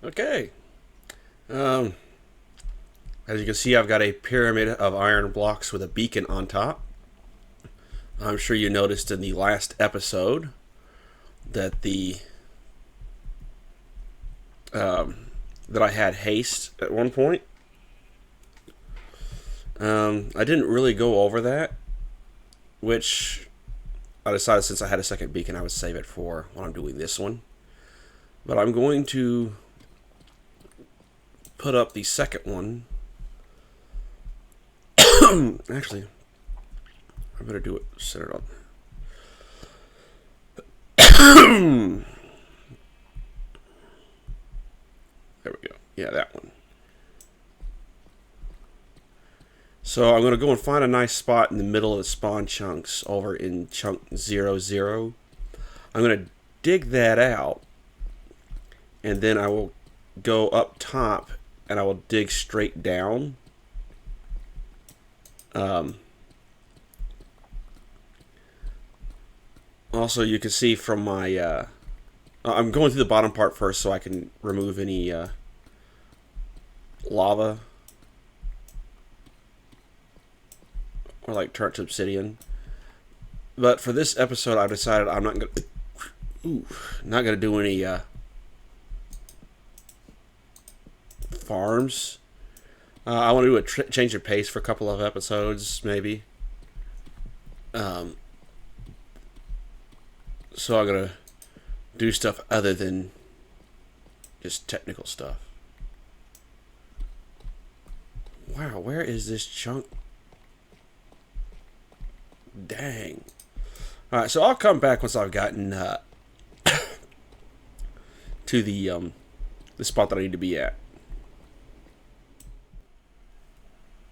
Okay. Um, as you can see, I've got a pyramid of iron blocks with a beacon on top. I'm sure you noticed in the last episode that that I had haste at one point. I didn't really go over that, which I decided since I had a second beacon, I would save it for when I'm doing this one. But I'm going to put up the second one. Actually, I better do it. Set it up. There we go. Yeah, that one. So I'm going to go and find a nice spot in the middle of the spawn chunks over in chunk 00. I'm going to dig that out, and then I will go up top and I will dig straight down. Also, you can see from my I'm going through the bottom part first so I can remove any lava or like turn it to obsidian. But for this episode, I've decided I'm not gonna do any farms. I want to do a change of pace for a couple of episodes, maybe. So I'm gonna do stuff other than just technical stuff. Wow, where is this chunk? Dang. Alright, so I'll come back once I've gotten to the spot that I need to be at.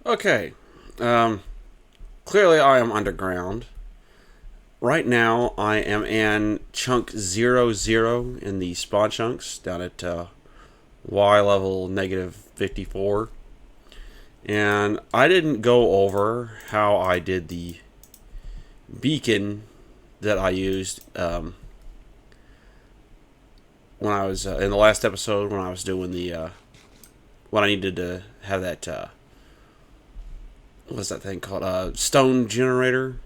Okay. Clearly I am underground. Right now I am in chunk 00 in the spawn chunks down at Y level -54. And I didn't go over how I did the beacon that I used when I was in the last episode when I was doing the when I needed to have that what's that thing called, stone generator.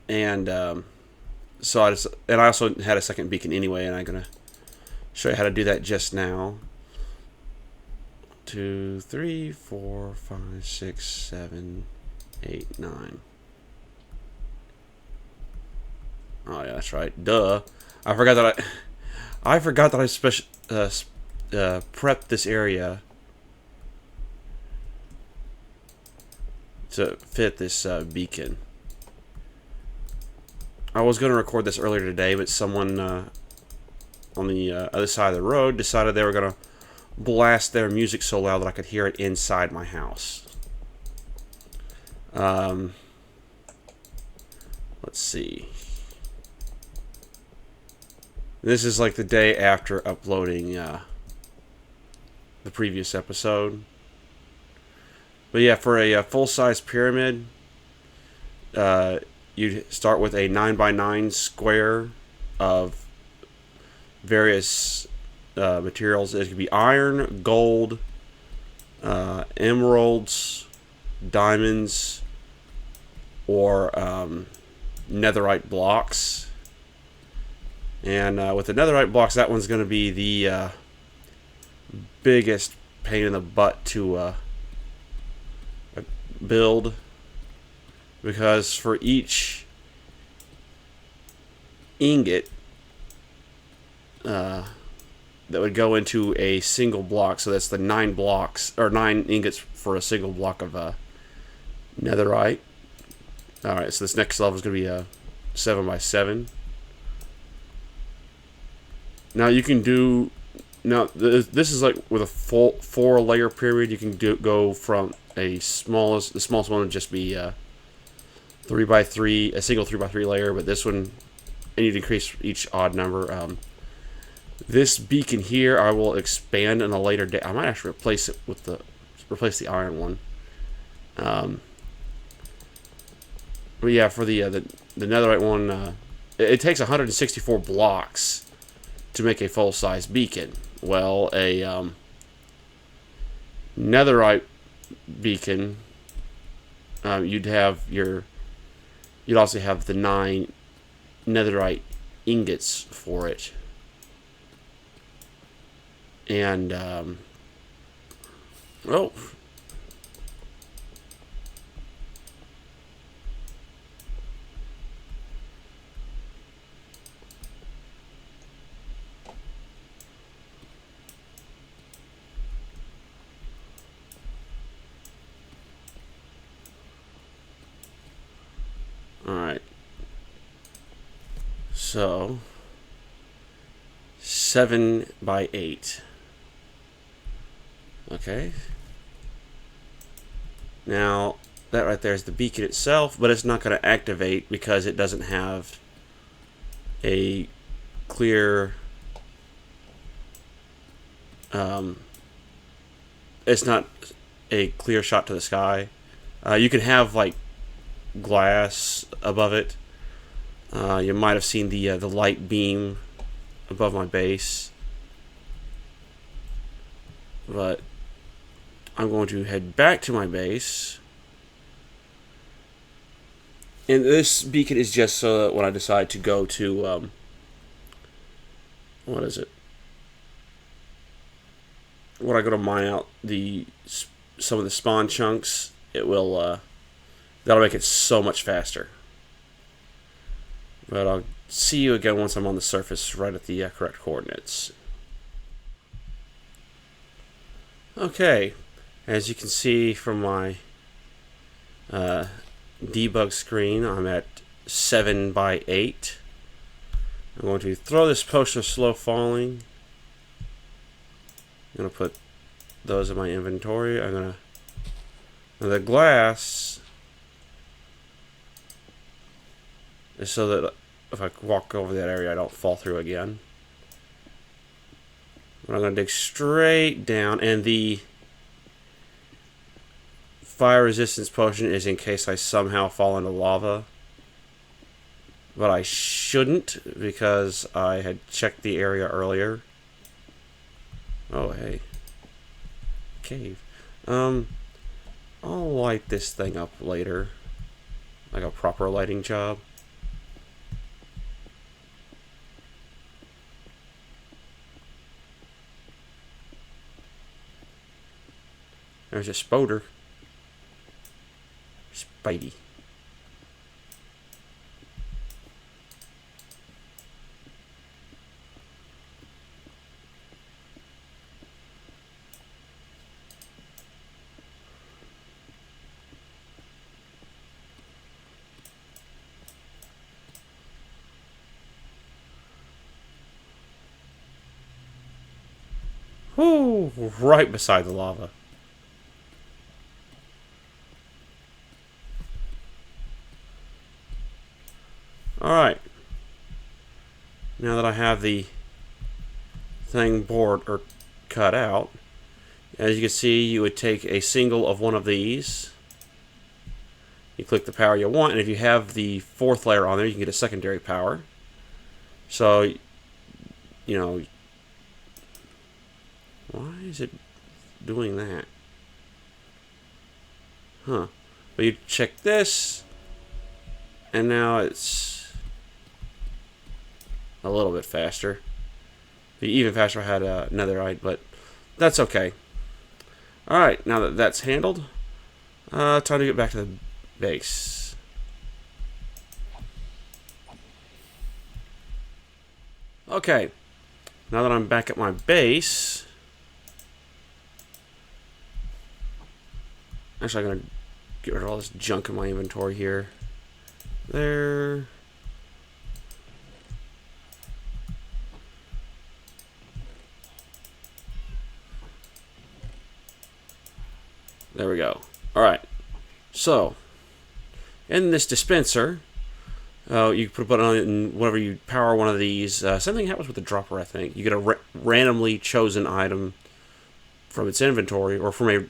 And so I also had a second beacon anyway, and I'm gonna show you how to do that just now. 2, 3, 4, 5, 6, 7, 8, 9. Oh yeah, that's right. Duh. I forgot that I prepped this area to fit this beacon. I was going to record this earlier today, but someone on the other side of the road decided they were going to blast their music so loud that I could hear it inside my house. Let's see. This is like the day after uploading the previous episode. But yeah, for a full-size pyramid, you'd start with a 9x9 square of various materials. It could be iron, gold, emeralds, diamonds, or netherite blocks. And with the netherite blocks, that one's going to be the biggest pain in the butt to build, because for each ingot that would go into a single block, so that's the 9 blocks or 9 ingots for a single block of netherite. Alright, so this next level is going to be a 7x7. Now you can do, this is like with a full 4-layer pyramid. You can go from the smallest one would just be 3x3, a single 3x3 layer, but this one, and you'd increase each odd number. This beacon here I will expand in a later day. I might actually replace it with replace the iron one. But yeah, for the netherite one, it takes 164 blocks to make a full-size beacon. Well, a netherite beacon, you'd also have the 9 netherite ingots for it, and oh. Alright. So 7 by 8. Okay. Now that right there is the beacon itself, but it's not going to activate because it doesn't have a clear it's not a clear shot to the sky. You can have like glass above it. You might have seen the light beam above my base, but I'm going to head back to my base. And this beacon is just so that when I decide to go to what is it? When I go to mine out some of the spawn chunks, it will that'll make it so much faster. But I'll see you again once I'm on the surface, right at the correct coordinates. Okay, as you can see from my debug screen, I'm at 7 by 8. I'm going to throw this potion of slow falling. I'm going to put those in my inventory. The glass is so that if I walk over that area, I don't fall through again. But I'm going to dig straight down, and the fire resistance potion is in case I somehow fall into lava. But I shouldn't, because I had checked the area earlier. Oh, hey. Cave. I'll light this thing up later. Like a proper lighting job. There's a spoder. Spidey. Whoo! Right beside the lava. Alright. Now that I have the thing bored or cut out, as you can see, you would take a single of one of these. You click the power you want, and if you have the 4th layer on there, you can get a secondary power. So, you know, why is it doing that? Huh. But you check this, and now it's a little bit faster. Be even faster if I had a netherite, but that's okay. Alright, now that that's handled, time to get back to the base. Okay, now that I'm back at my base, actually I'm going to get rid of all this junk in my inventory here. There. There we go. Alright. So, in this dispenser, you can put it on it, and whenever you power one of these, same thing happens with the dropper, I think. You get a randomly chosen item from its inventory, or from a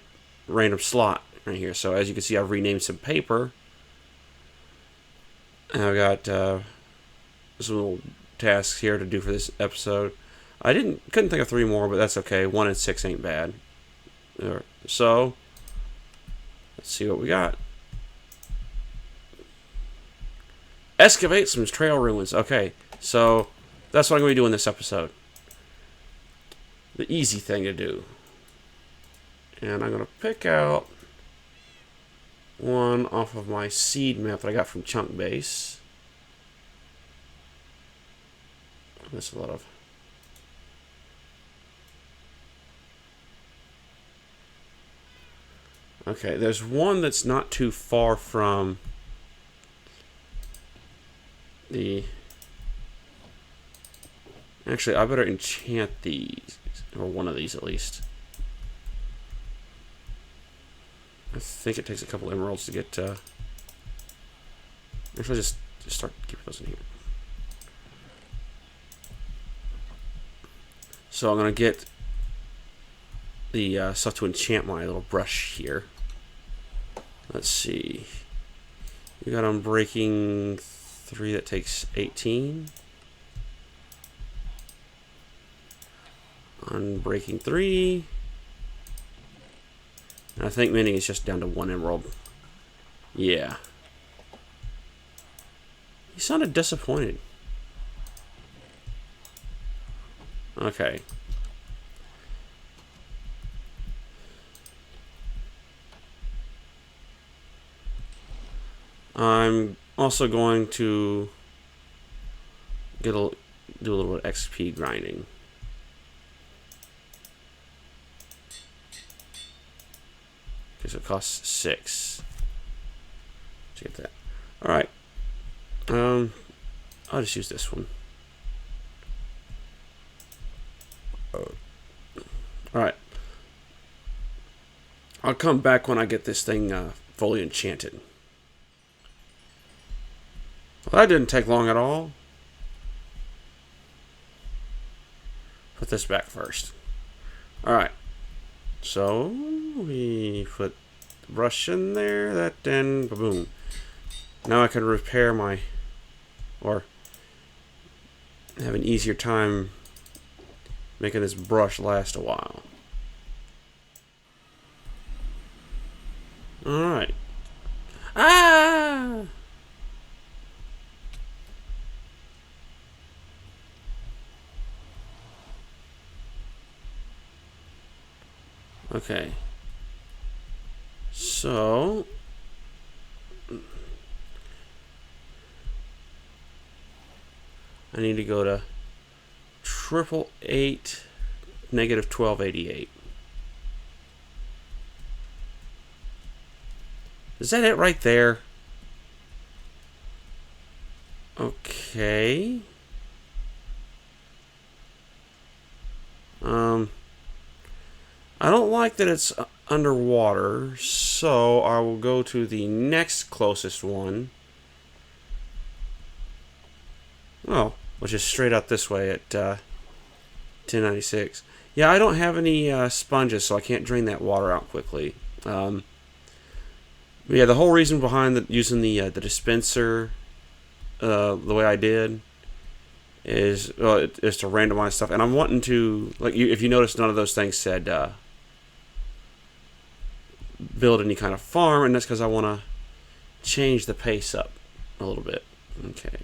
random slot right here. So, as you can see, I've renamed some paper. And I've got some little tasks here to do for this episode. I couldn't think of 3 more, but that's okay. 1 and 6 ain't bad. So let's see what we got. Excavate some trail ruins. Okay, so that's what I'm going to be doing this episode. The easy thing to do. And I'm going to pick out one off of my seed map that I got from Chunk Base. There's a lot of... Okay, there's one that's not too far from the... Actually, I better enchant these, or one of these at least. I think it takes a couple emeralds to get... Actually, just start keeping those in here. So I'm going to get the stuff to enchant my little brush here. Let's see. We got Unbreaking 3 that takes 18. Unbreaking 3. And I think Mending is just down to 1 emerald. Yeah. He sounded disappointed. Okay. I'm also going to do a little bit of XP grinding. Because it costs 6 to get that. Alright. I'll just use this one. Alright. I'll come back when I get this thing fully enchanted. Well, that didn't take long at all. Put this back first. Alright. So, we put the brush in there, that then, boom. Now I can repair my, or have an easier time making this brush last a while. Alright. Ah! Okay. So I need to go to 888 negative 1288. Is that it right there? Okay. I don't like that it's underwater, so I will go to the next closest one. Oh, which is straight out this way at 1096. Yeah, I don't have any sponges, so I can't drain that water out quickly. Yeah, the whole reason behind using the dispenser the way I did is to randomize stuff, and I'm wanting to, like, if you notice, none of those things said build any kind of farm, and that's because I want to change the pace up a little bit. Okay.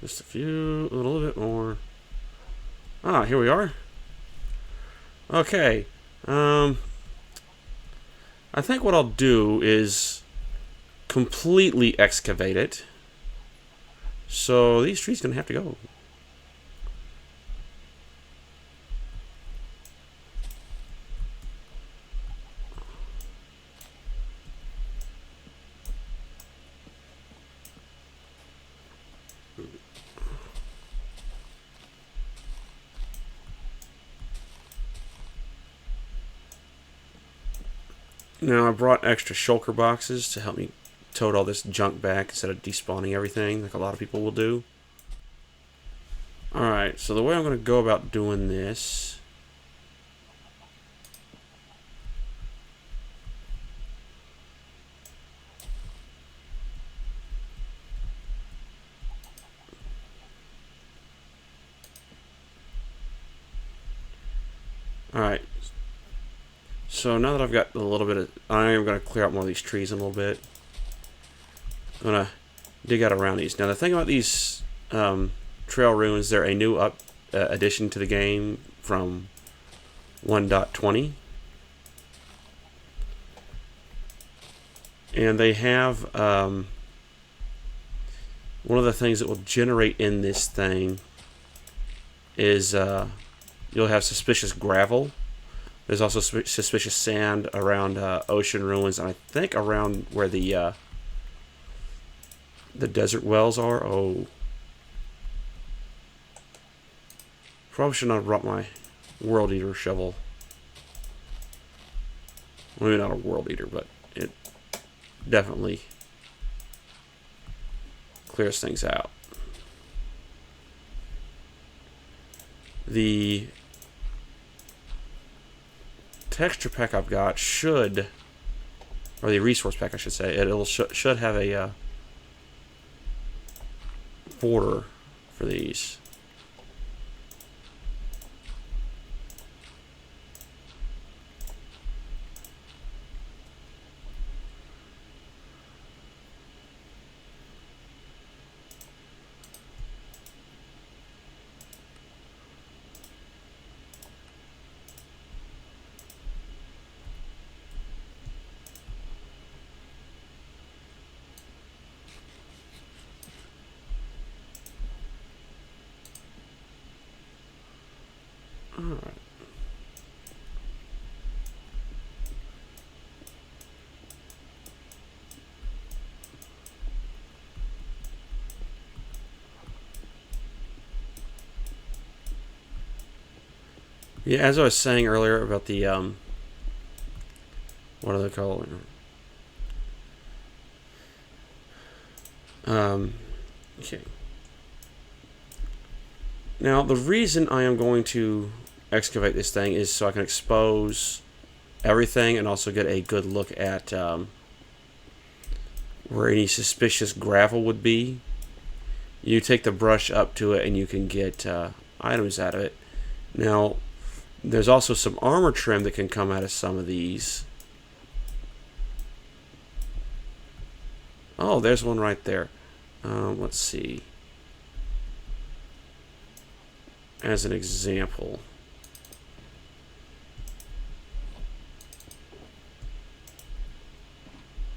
Just a little bit more. Ah, here we are. Okay. I think what I'll do is completely excavate it. So these trees are going to have to go. Now I brought extra shulker boxes to help me tote all this junk back instead of despawning everything like a lot of people will do. Alright, so the way I'm going to go about doing this Alright. So now that I've got a little bit of... I am going to clear out more of these trees in a little bit. I'm going to dig out around these. Now the thing about these trail ruins, they're a new addition to the game from 1.20. And they have... one of the things that will generate in this thing is you'll have suspicious gravel. There's also suspicious sand around ocean ruins, and I think around where the desert wells are. Oh, probably should not have brought my world eater shovel. Well, maybe not a world eater, but it definitely clears things out. The texture pack I've got should, or the resource pack I should say, should have a border for these. Alright. Yeah, as I was saying earlier about the what do they call it? Okay. Now the reason I am going to excavate this thing is so I can expose everything and also get a good look at where any suspicious gravel would be. You take the brush up to it and you can get items out of it. Now there's also some armor trim that can come out of some of these. Oh, there's one right there. Let's see. As an example.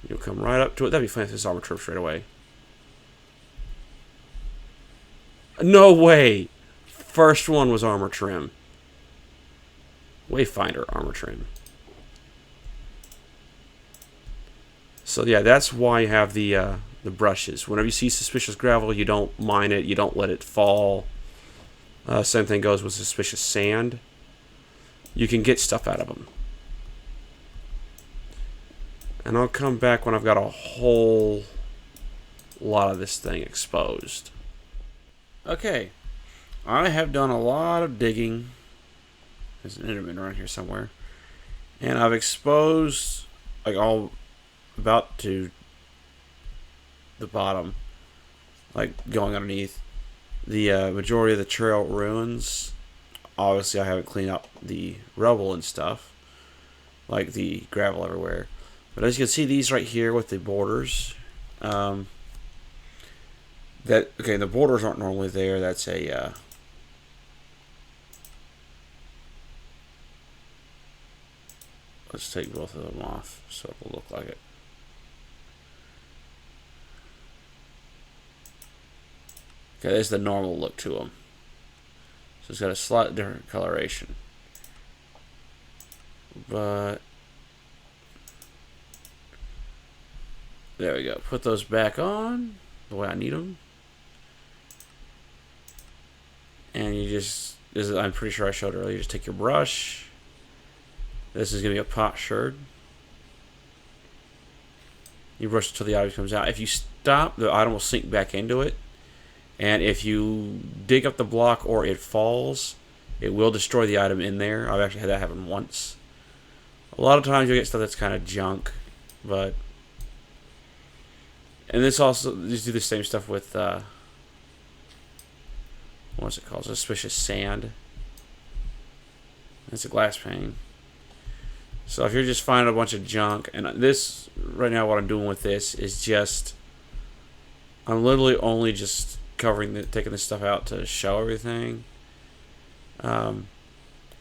You'll come right up to it. That'd be fun if this armor trim straight away. No way! First one was armor trim. Wayfinder armor trim. So yeah, that's why you have the brushes. Whenever you see suspicious gravel, you don't mine it. You don't let it fall. Same thing goes with suspicious sand. You can get stuff out of them. And I'll come back when I've got a whole lot of this thing exposed. Okay. I have done a lot of digging. There's an Enderman around here somewhere. And I've exposed, like, all about to the bottom, like going underneath the majority of the trail ruins. Obviously I haven't cleaned up the rubble and stuff, like the gravel everywhere, but as you can see, these right here with the borders, the borders aren't normally there. That's a let's take both of them off so it will look like it. Okay, there's the normal look to them. So it's got a slightly different coloration. But there we go. Put those back on the way I need them. And you just, I'm pretty sure I showed earlier, you just take your brush. This is going to be a pot sherd. You brush it until the item comes out. If you stop, the item will sink back into it. And if you dig up the block or it falls, it will destroy the item in there. I've actually had that happen once. A lot of times you'll get stuff that's kind of junk, but... And this also, just do the same stuff with, what's it called? Suspicious sand. It's a glass pane. So if you're just finding a bunch of junk, and this right now, what I'm doing with this is just I'm literally only just taking this stuff out to show everything. I'm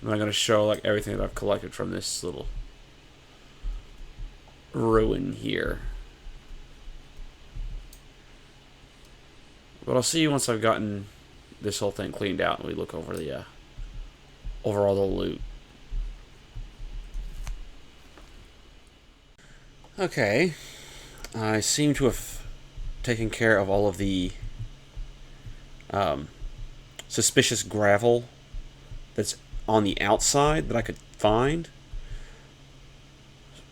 not gonna show like everything that I've collected from this little ruin here. But I'll see you once I've gotten this whole thing cleaned out and we look over the over all the loot. Okay, I seem to have taken care of all of the suspicious gravel that's on the outside that I could find.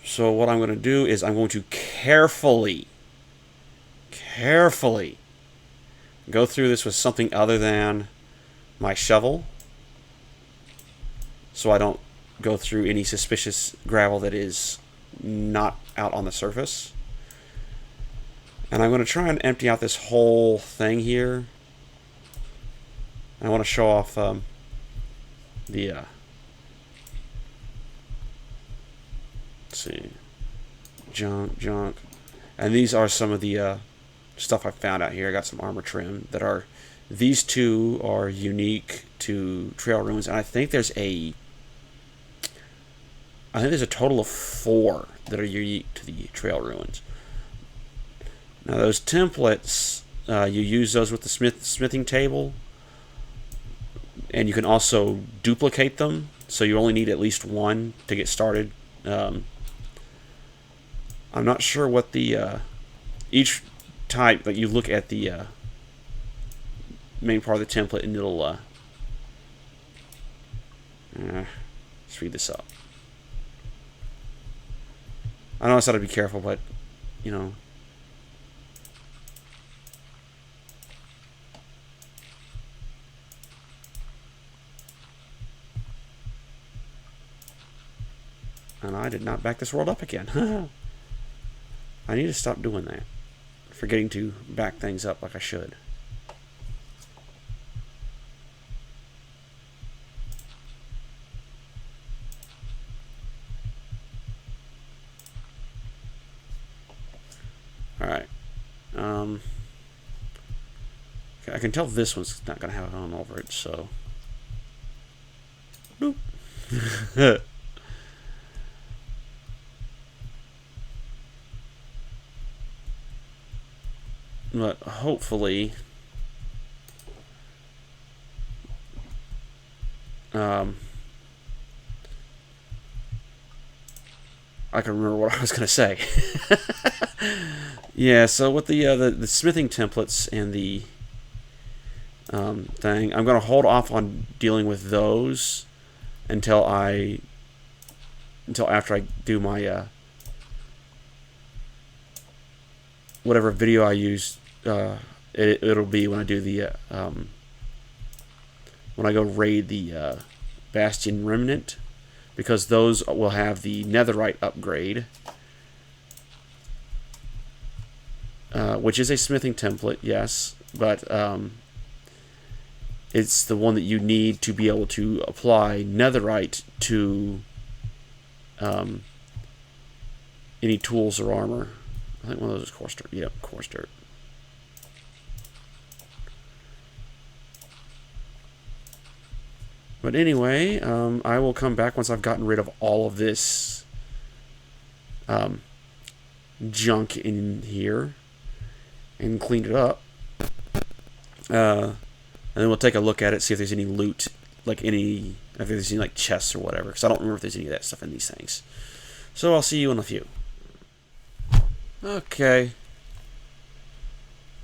So what I'm going to do is I'm going to carefully go through this with something other than my shovel, so I don't go through any suspicious gravel that is not out on the surface. And I'm going to try and empty out this whole thing here. I want to show off the let's see, junk, and these are some of the stuff I found out here. I got some armor trim that are, these two are unique to trail ruins, and I think there's a total of 4 that are unique to the trail ruins. Now those templates, you use those with the smithing table, and you can also duplicate them, so you only need at least one to get started. I'm not sure what the each type, but you look at the main part of the template and it'll speed this up. I know I said to be careful, but you know. And I did not back this world up again. I need to stop doing that. Forgetting to back things up like I should. Alright. Okay, I can tell this one's not going to have it on over it, so. Boop. But hopefully, I can remember what I was going to say. Yeah, so with the smithing templates and the thing, I'm going to hold off on dealing with those until after I do my whatever video I use. It'll be when I do the when I go raid the Bastion Remnant, because those will have the netherite upgrade, which is a smithing template, yes, but it's the one that you need to be able to apply netherite to any tools or armor. I think one of those is coarse dirt. Yep, coarse dirt. But anyway, I will come back once I've gotten rid of all of this junk in here and cleaned it up. And then we'll take a look at it, see if there's any loot, if there's any like chests or whatever, because I don't remember if there's any of that stuff in these things. So I'll see you in a few. Okay.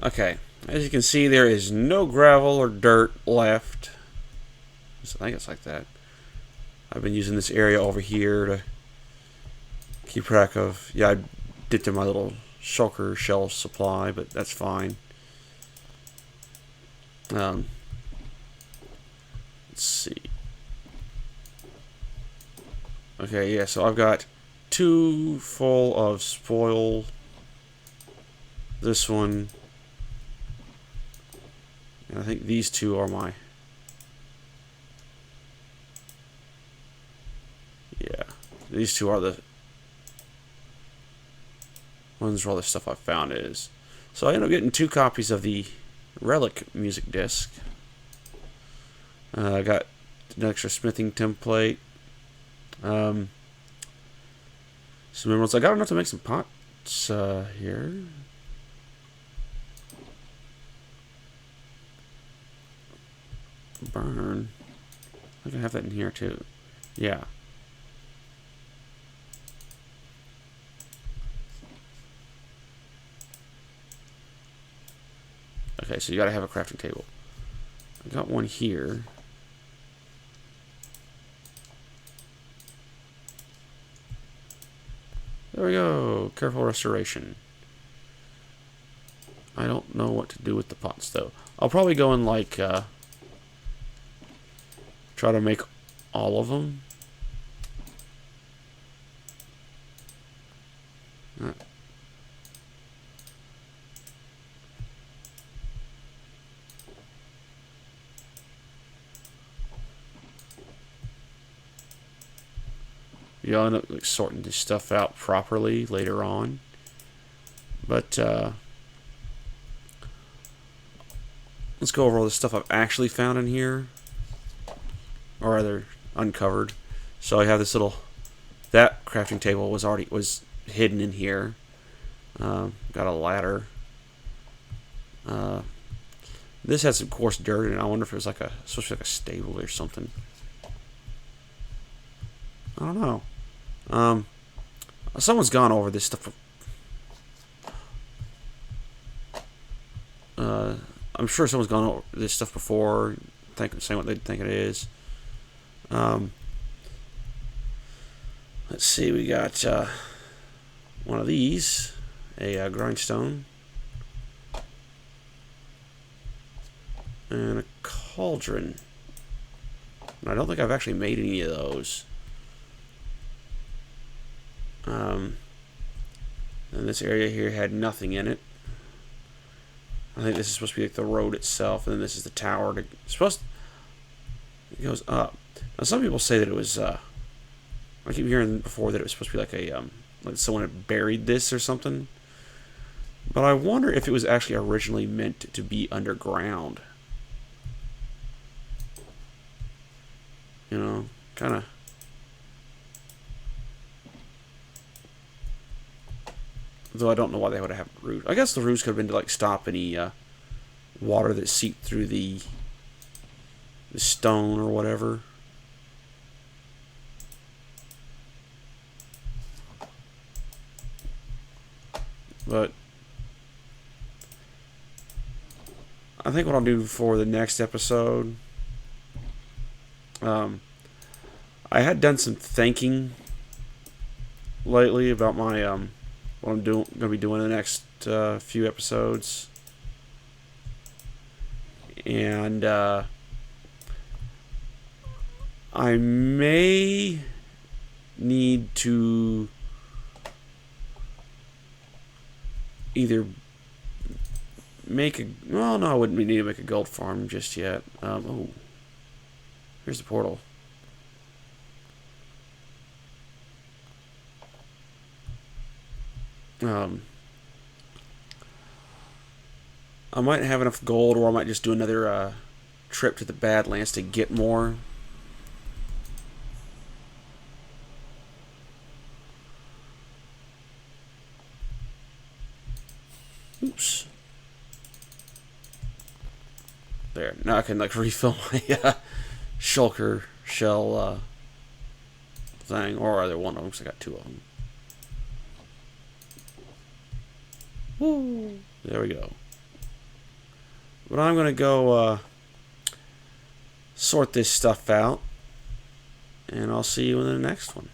As you can see, there is no gravel or dirt left. I think it's like that. I've been using this area over here to keep track of. Yeah, I dipped in my little shulker shell supply, but that's fine. Let's see. Okay, yeah, so I've got 2 full of spoil. This one. And I think these 2 are my These two are the ones where all the stuff I found is. So I ended up getting 2 copies of the Relic music disc. I got an extra smithing template. Some emeralds. I got enough to make some pots here. Burn. I can have that in here too. Yeah. Okay, so you gotta have a crafting table. I got one here. There we go. Careful restoration. I don't know what to do with the pots though. I'll probably go and like try to make all of them. You'll end up like, sorting this stuff out properly later on. But let's go over all the stuff I've actually found in here. Or rather, uncovered. So I have this little... That crafting table was hidden in here. Got a ladder. This had some coarse dirt in it. I wonder if it was like supposed to be like a stable or something. I don't know. Someone's gone over this stuff. I'm sure someone's gone over this stuff before, saying what they think it is. Let's see. We got one of these, a grindstone, and a cauldron. And I don't think I've actually made any of those. And this area here had nothing in it. I think this is supposed to be like the road itself, and then this is the tower. It goes up. Now some people say that it was. I keep hearing before that it was supposed to be like like someone had buried this or something. But I wonder if it was actually originally meant to be underground. You know, kind of. Though I don't know why they would have roofs. I guess the roofs could have been to like stop any water that seeped through the stone or whatever. But I think what I'll do for the next episode, I had done some thinking lately about my what I'm going to be doing in the next few episodes, and I may need to either make a... Well, no, I wouldn't need to make a gold farm just yet. Oh, here's the portal. I might have enough gold, or I might just do another trip to the Badlands to get more. Oops. There. Now I can like refill my shulker shell thing, or either one of them, because I got 2 of them. Woo! There we go. But I'm going to go sort this stuff out, and I'll see you in the next one.